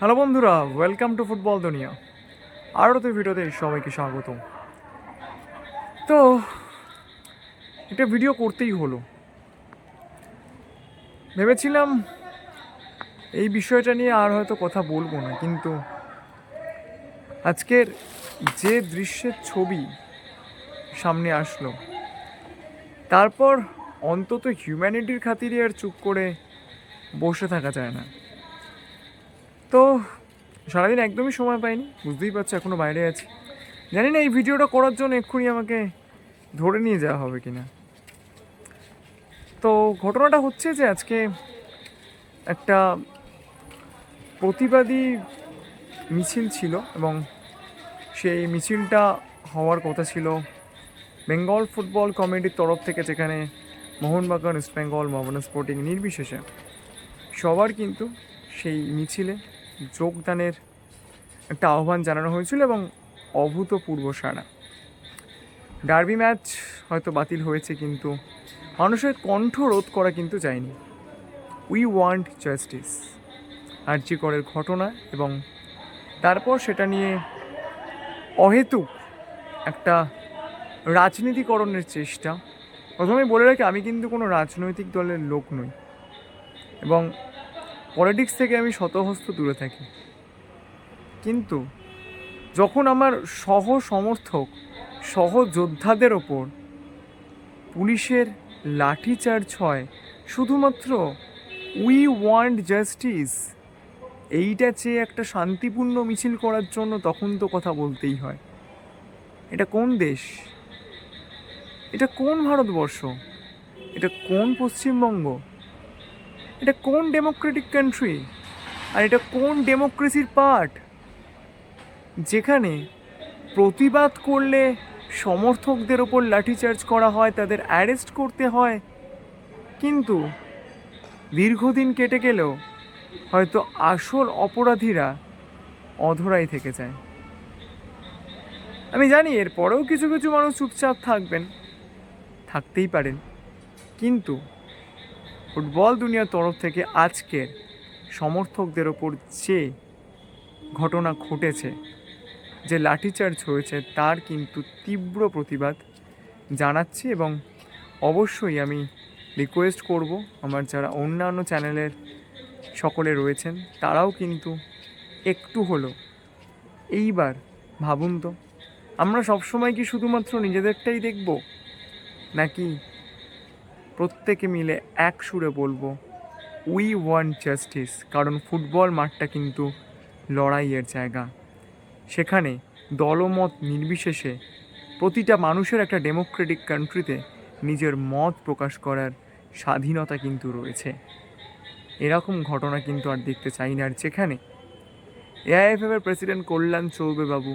Hello বন্ধুরা, welcome to football দুনিয়া। আরও তো ভিডিওতে সবাইকে স্বাগত। তো একটা ভিডিও করতেই হলো। ভেবেছিলাম এই বিষয়টা নিয়ে আর হয়তো কথা বলবো না, কিন্তু আজকের যে দৃশ্যের ছবি সামনে আসলো, তারপর অন্তত হিউম্যানিটির খাতিরে আর চুপ করে বসে থাকা যায় না। তো সারাদিন একদমই সময় পাইনি, বুঝতেই পারছো, এখনও বাইরে আছি। জানি না এই ভিডিওটা করার জন্য এক্ষুনি আমাকে ধরে নিয়ে যাওয়া হবে কিনা। তো ঘটনাটা হচ্ছে যে আজকে একটা প্রতিবাদী মিছিল ছিল এবং সেই মিছিলটা হওয়ার কথা ছিল বেঙ্গল ফুটবল কমিটির তরফ থেকে, যেখানে মোহনবাগান, ইস্ট বেঙ্গল, মোহামেডান স্পোর্টিং নির্বিশেষে সবার কিন্তু সেই মিছিলে যোগদানের একটা আহ্বান জানানো হয়েছিল এবং অভূতপূর্ব সাড়া। ডার্বি ম্যাচ হয়তো বাতিল হয়েছে, কিন্তু মানুষের কণ্ঠ রোধ করা কিন্তু যায়নি। উই ওয়ান্ট জাস্টিস, আরজি করের ঘটনা এবং তারপর সেটা নিয়ে অহেতুক একটা রাজনীতিকরণের চেষ্টা। প্রথমে বলে রাখি, আমি কিন্তু কোনো রাজনৈতিক দলের লোক নই এবং পলিটিক্স থেকে আমি শতহস্ত দূরে থাকি, কিন্তু যখন আমার সহ সমর্থক, সহযোদ্ধাদের ওপর পুলিশের লাঠিচার্জ হয় শুধুমাত্র উই ওয়ান্ট জাস্টিস এইটা চেয়ে একটা শান্তিপূর্ণ মিছিল করার জন্য, তখন তো কথা বলতেই হয়। এটা কোন দেশ? এটা কোন ভারতবর্ষ? এটা কোন পশ্চিমবঙ্গ? এটা কোন ডেমোক্রেটিক কান্ট্রি? আর এটা কোন ডেমোক্রেসির পার্ট, যেখানে প্রতিবাদ করলে সমর্থকদের ওপর লাঠিচার্জ করা হয়, তাদের অ্যারেস্ট করতে হয়, কিন্তু দীর্ঘদিন কেটে গেলেও হয়তো আসল অপরাধীরা অধরাই থেকে যায়। আমি জানি এরপরেও কিছু কিছু মানুষ চুপচাপ থাকবেন, থাকতেই পারেন, কিন্তু ফুটবল দুনিয়ার তরফ থেকে আজকের সমর্থকদের ওপর যে ঘটনা ঘটেছে, যে লাঠিচার্জ হয়েছে, তার কিন্তু তীব্র প্রতিবাদ জানাচ্ছি। এবং অবশ্যই আমি রিকোয়েস্ট করব, আমার যারা অন্যান্য চ্যানেলের সকলে রয়েছেন, তারাও কিন্তু একটু হলো এইবার ভাবুন তো, আমরা সবসময় কি শুধুমাত্র নিজেদেরটাই দেখব, নাকি প্রত্যেকে মিলে এক সুরে বলবো উই ওয়ান্ট জাস্টিস? কারণ ফুটবল মাঠটা কিন্তু লড়াইয়ের জায়গা, সেখানে দলমত নির্বিশেষে প্রতিটা মানুষের একটা ডেমোক্রেটিক কান্ট্রিতে নিজের মত প্রকাশ করার স্বাধীনতা কিন্তু রয়েছে। এরকম ঘটনা কিন্তু আর দেখতে চাই না। আর যেখানে এআইএফএফের প্রেসিডেন্ট কল্যাণ চৌবে বাবু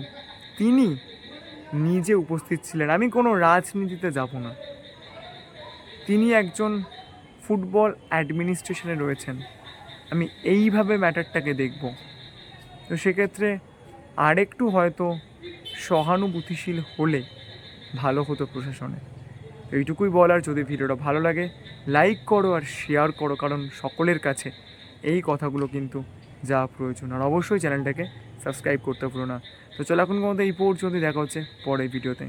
তিনি নিজে উপস্থিত ছিলেন, আমি কোনো রাজনীতিতে যাব না, তিনি একজন ফুটবল অ্যাডমিনিস্ট্রেশনে রয়েছেন, আমি এইভাবে ম্যাটারটাকে দেখব। তো সেক্ষেত্রে আরেকটু হয়তো সহানুভূতিশীল হলে ভালো হতো প্রশাসনে। এইটুকুই বলার। যদি ভিডিওটা ভালো লাগে লাইক করো আর শেয়ার করো, কারণ সকলের কাছে এই কথাগুলো কিন্তু যা প্রয়োজন। আর অবশ্যই চ্যানেলটাকে সাবস্ক্রাইব করতে ভুলো না। তো চলো এখন মধ্যে এই পর্যন্ত, দেখা হচ্ছে পরের ভিডিওতে।